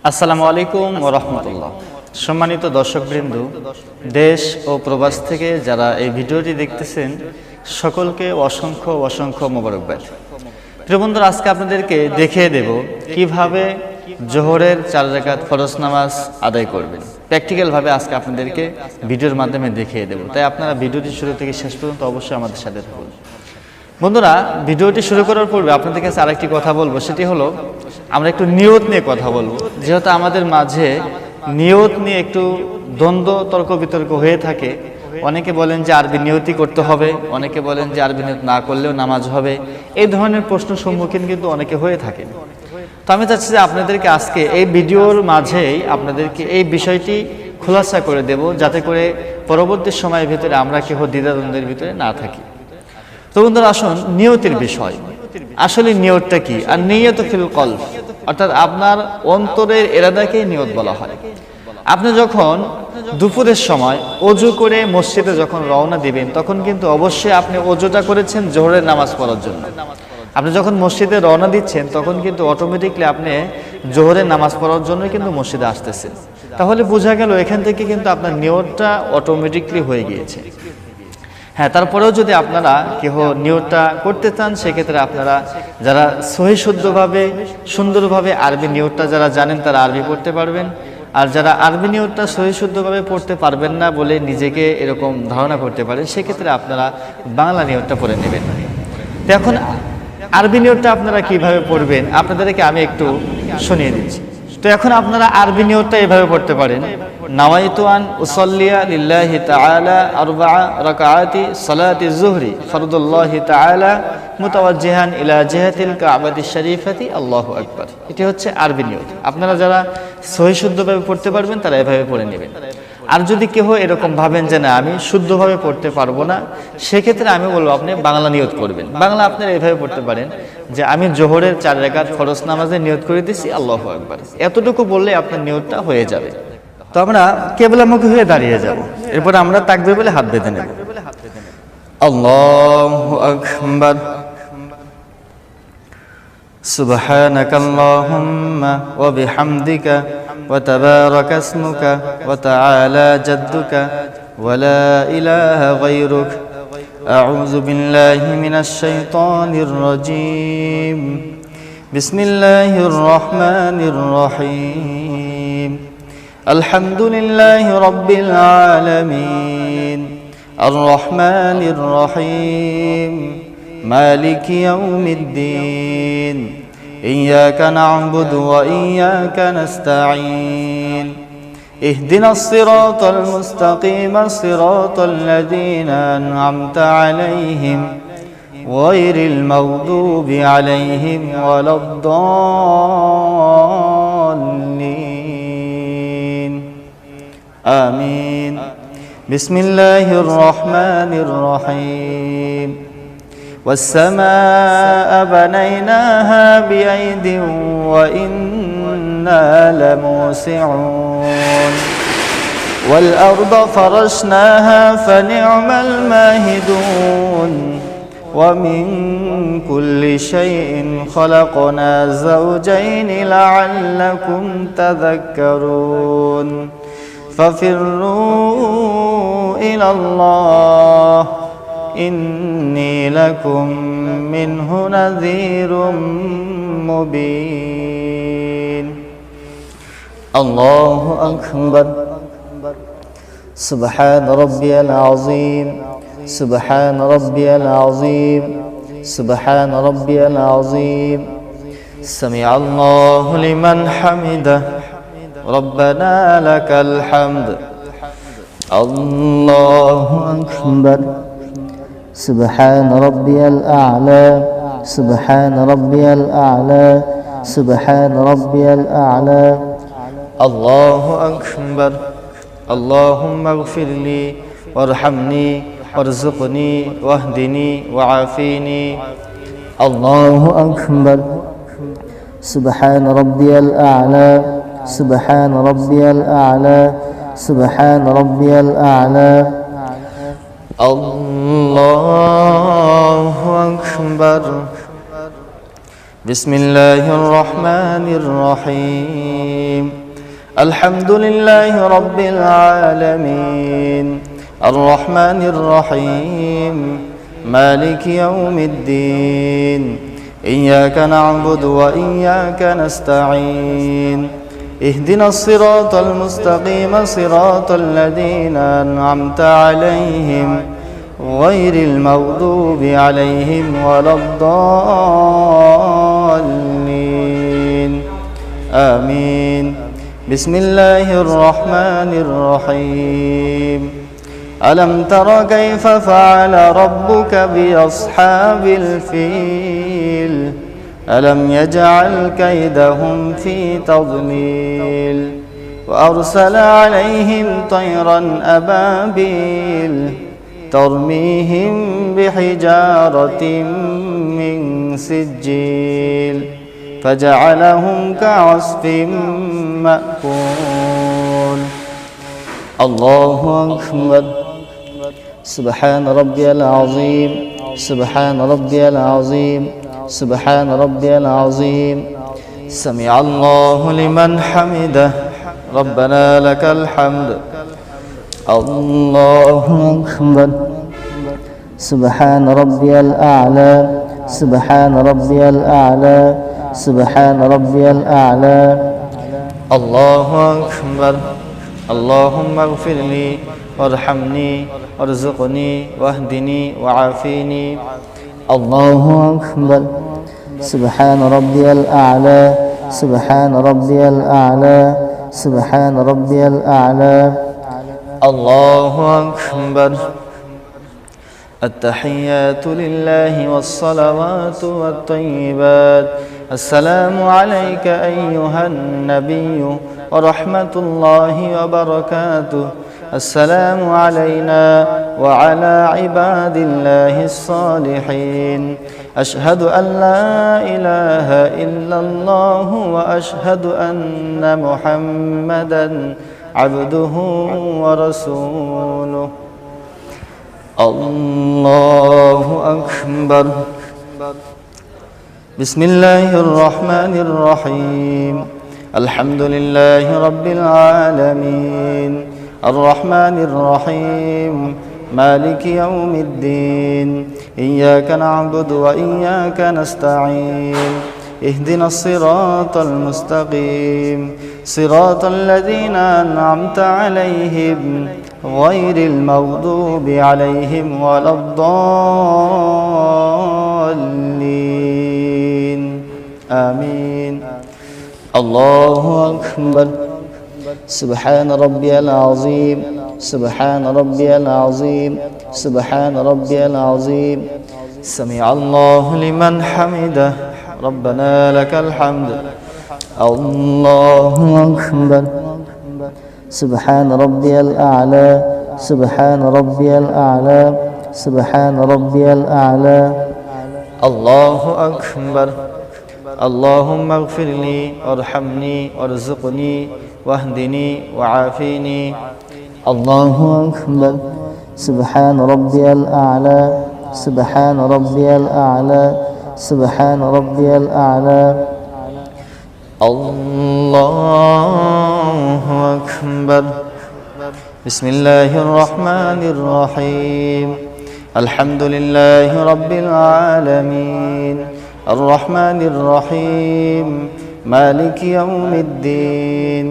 আসসালামু আলাইকুম ওয়া রাহমাতুল্লাহ। সম্মানিত দর্শকবৃন্দ, দেশ ও প্রবাস থেকে যারা এই ভিডিওটি দেখতেছেন সকলকে অসংখ্য অসংখ্য মোবারকবাদ। প্রিয় বন্ধুরা, আজকে আপনাদেরকে দেখিয়ে দেব কিভাবে জোহরের 4 রাকাত ফরজ নামাজ আদায় করবেন। প্র্যাকটিক্যালভাবে আজকে আপনাদেরকে ভিডিওর মাধ্যমে দেখিয়ে দেব, তাই আপনারা ভিডিওটি শুরু থেকে শেষ পর্যন্ত অবশ্যই আমাদের সাথে থাকুন। বন্ধুরা, ভিডিওটি শুরু করার পূর্বে আপনাদের কাছে আরেকটি কথা বলবো, সেটি হলো আমরা একটু নিয়ত নিয়ে কথা বলবো। যেহেতু আমাদের মাঝে নিয়ত নিয়ে একটু দ্বন্দ্ব তর্ক বিতর্ক হয়ে থাকে। অনেকে বলেন যে আরবি নিয়তি করতে হবে, অনেকে বলেন যে আরবি নিয়ত না করলেও নামাজ হবে। এই ধরনের প্রশ্ন সম্মুখীন কিন্তু অনেকে হয়ে থাকেন। তো আমি চাচ্ছি যে আপনাদেরকে আজকে এই ভিডিওর মাঝেই আপনাদেরকে এই বিষয়টি খোলাসা করে দেব, যাতে করে পরবর্তী সময়ের ভিতরে আমরা কেউ দ্বিধাদ্বন্দ্বের ভিতরে না থাকি। তো বন্ধুরা, আসুন নিয়তের বিষয়। আসলে নিয়তটা কি? আর নিয়ত ফিল কলব, অর্থাৎ আপনার অন্তরের ইরাদাকে নিয়ত বলা হয়। আপনি যখন দুপুরের সময় অজু করে মসজিদে যখন রওনা দিবেন, তখন কিন্তু অবশ্যই আপনি অজুটা করেছেন জোহরের নামাজ পড়ার জন্য। আপনি যখন মসজিদে রওনা দিচ্ছেন তখন কিন্তু অটোমেটিকলি আপনি জোহরের নামাজ পড়ার জন্য কিন্তু মসজিদে আসতেছেন। তাহলে বোঝা গেল এখান থেকে কিন্তু আপনার নিয়তটা অটোমেটিকলি হয়ে গিয়েছে। হ্যাঁ, তারপরেও যদি আপনারা কেহ নিয়তটা করতে চান, সেক্ষেত্রে আপনারা যারা সহি শুদ্ধভাবে সুন্দরভাবে আরবি নিয়তটা যারা জানেন তারা আরবি পড়তে পারবেন। আর যারা আরবি নিয়তটা সহি শুদ্ধভাবে পড়তে পারবেন না বলে নিজেকে এরকম ধারণা করতে পারেন, সেক্ষেত্রে আপনারা বাংলা নিয়তটা পড়ে নেবেন। তো এখন আরবি নিয়তটা আপনারা কিভাবে পড়বেন আপনাদেরকে আমি একটু শুনিয়ে দিচ্ছি। তো এখন আপনারা আরবি নিয়তটা এভাবে পড়তে পারেন: নাওয়াইতু আন উসাল্লিয়া লিল্লাহি তাআলা আরবা'a রাকাআতি সালাতি যুহরি ফরদুল্লাহি তাআলা মুতাওয়াজ্জিহান ইলা জিহাতিল কাবাতি শরীফাতি আল্লাহু আকবার। এটি হচ্ছে আরবি নিয়ত। আপনারা যারা সহি শুদ্ধভাবে পড়তে পারবেন তারা এভাবে পড়ে নেবেন। আর যদি কেউ এরকম ভাবেন যে না, আমি শুদ্ধভাবে পড়তে পারবো না, সেক্ষেত্রে আমি বলবো আপনি বাংলা নিয়ত করবেন। বাংলা আপনারা এভাবে পড়তে পারেন যে আমি জোহরের 4 রাকাত ফরজ নামাজে নিয়ত করে দিচ্ছি আল্লাহু আকবার। এতটুকু বললে আপনার নিয়তটা হয়ে যাবে। তো আমরা কিবলামুখী হয়ে দাঁড়িয়ে যাব, এরপর আমরা তাকবীর বলে হাত বেঁধে নেব। আল্লাহু আকবার। সুবহানাকাল্লাহুম্মা ওয়া বিহামদিকা ওয়া তাবারাকা ইসমুকা ওয়া তাআলা জাদ্দুকা ওয়া লা ইলাহা গায়রুক। আউযু বিল্লাহি মিনাশ শাইতানির রাজীম। বিসমিল্লাহির রহমানির রহিম। আলহামদুলিল্লাহি রাব্বিল আলামিন আর রহমানির রহিম মালিকি ইয়াউমিদ্দিন ইয়্যাকা না'বুদু ওয়া ইয়্যাকা নাস্তাঈন ইহদিনাস সিরাতাল মুস্তাকিম সিরাতাল লাযীনা আন'আমতা আলাইহিম গায়রিল মাগদুবি আলাইহিম ওয়ালাদ-দাল্লিন। আমিন। বিসমিল্লাহির রহমানির রহিম। والسماء بنيناها بأيد وإنا لموسعون والأرض فرشناها فنعم الماهدون ومن كل شيء خلقنا زوجين لعلكم تذكرون ففروا إلى الله إني لكم منه نذير مبين. الله أكبر. سبحان ربي العظيم. سبحان ربي العظيم. سبحان ربي العظيم. سمع الله لمن حمده. ربنا لك الحمد. الله أكبر. سبحان ربي الأعلى. سبحان ربي الأعلى. سبحان ربي الأعلى. الله أكبر. اللهم اغفر لي وارحمني وارزقني واهدني وعافيني. الله أكبر. سبحان ربي الأعلى. سبحان ربي الأعلى. سبحان ربي الأعلى. الله أكبر. بسم الله الرحمن الرحيم الحمد لله رب العالمين الرحمن الرحيم مالك يوم الدين إياك نعبد وإياك نستعين اهدنا الصراط المستقيم صراط الذين أنعمت عليهم غير المغضوب عليهم ولا الضالين آمين بسم الله الرحمن الرحيم ألم تر كيف فعل ربك بأصحاب الفيل ألم يجعل كيدهم في تضليل وأرسل عليهم طيرا أبابيل ترميهم بحجارة من سجيل فجعلهم كعصف مأكول الله أكبر سبحان ربي العظيم سبحان ربي العظيم سبحان ربي العظيم سمع الله لمن حمده ربنا لك الحمد الله أكبر سبحان ربي الأعلى سبحان ربي الأعلى سبحان ربي الأعلى الله أكبر اللهم اغفر لي وارحمني وارزقني واهدني وعافيني الله أكبر سبحان ربي الأعلى سبحان ربي الأعلى سبحان ربي الأعلى الله أكبر التحيات لله والصلوات والطيبات السلام عليك أيها النبي ورحمة الله وبركاته السلام علينا وعلى عباد الله الصالحين أشهد أن لا إله إلا الله وأشهد أن محمدًا عبده ورسوله الله أكبر بسم الله الرحمن الرحيم الحمد لله رب العالمين الرحمن الرحيم مالك يوم الدين إياك نعبد وإياك نستعين اهدنا الصراط المستقيم صراط الذين أنعمت عليهم غير المغضوب عليهم ولا الضالين آمين الله أكبر سبحان ربي العظيم سبحان ربي العظيم سبحان ربي العظيم سمع الله لمن حمده ربنا لك الحمد الله أكبر سبحان ربي الأعلى سبحان ربي الأعلى سبحان ربي الأعلى الله أكبر اللهم اغفر لي وارحمني وارزقني واهدني وعافيني الله أكبر سبحان ربي الأعلى سبحان ربي الأعلى سبحان ربي الأعلى الله أكبر بسم الله الرحمن الرحيم الحمد لله رب العالمين الرحمن الرحيم مالك يوم الدين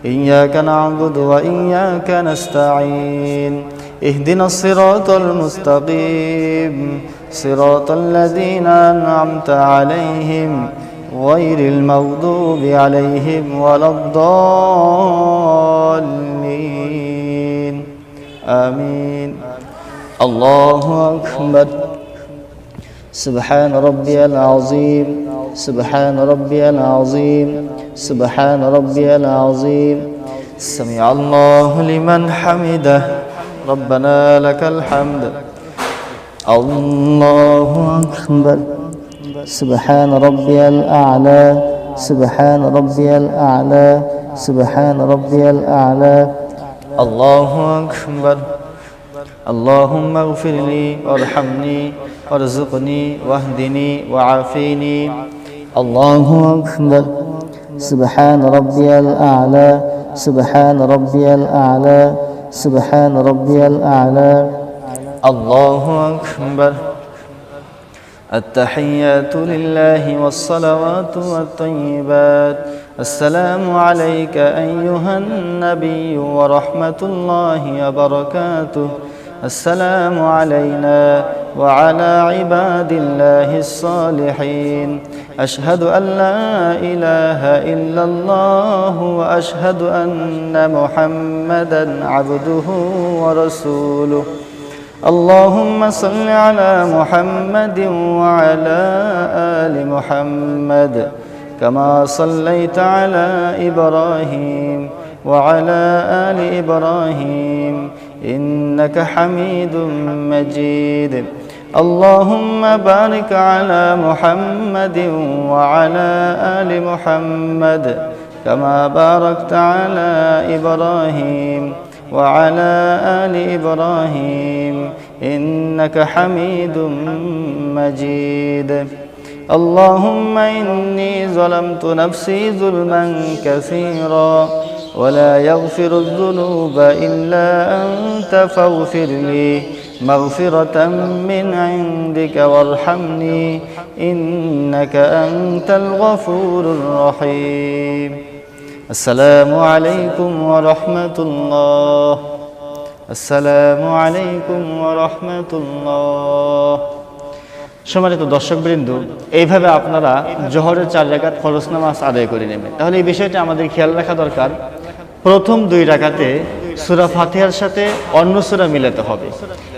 إياك نعبد وإياك نستعين اهدنا الصراط المستقيم صراط الذين أنعمت عليهم غير المغضوب عليهم ولا الضالين آمين الله أكبر سبحان ربي العظيم سبحان ربي العظيم سبحان ربي العظيم سمع الله لمن حمده ربنا لك الحمد الله أكبر سبحان ربي الأعلى سبحان ربي الأعلى سبحان ربي الأعلى الله أكبر اللهم اغفر لي وارحمني وارزقني واهدني وعافيني الله أكبر سبحان ربي الأعلى سبحان ربي الأعلى سبحان ربي الأعلى الله أكبر التحيات لله والصلوات والطيبات السلام عليك أيها النبي ورحمة الله وبركاته السلام علينا وعلى عباد الله الصالحين أشهد أن لا إله إلا الله وأشهد أن محمدا عبده ورسوله اللهم صل على محمد وعلى آل محمد كما صليت على إبراهيم وعلى آل إبراهيم إنك حميد مجيد اللهم بارك على محمد وعلى آل محمد كما باركت على إبراهيم وعلى آل إبراهيم إنك حميد مجيد اللهم إني ظلمت نفسي ظلما كثيرا ولا يغفر الذنوب إلا أنت فاغفر لي مغفرة من عندك وارحمني إنك أنت الغفور الرحيم السلام عليكم ورحمة الله السلام عليكم ورحمة الله সম্মানিত দর্শকবৃন্দ, এইভাবে আপনারা জোহরের 4 রাকাত ফরজ নামাজ আদায় করে নেবেন। তাহলে এই বিষয়টা আমাদের খেয়াল রাখা দরকার, প্রথম 2 রাকাতে সূরা ফাতিহার সাথে অন্য সূরা মিলাতে হবে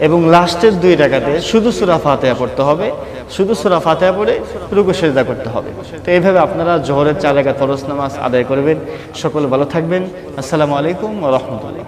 এবং লাস্টের 2 রাকাতে শুধু সূরা ফাতিহা পড়তে হবে, শুধু সূরা ফাতিহা পড়ে রুকু সিজদা করতে হবে। তো এইভাবে আপনারা জোহরের 4 রাকাত ফরজ নামাজ আদায় করবেন। সকলে ভালো থাকবেন। আসসালামু আলাইকুম ওয়া রাহমাতুল্লাহ।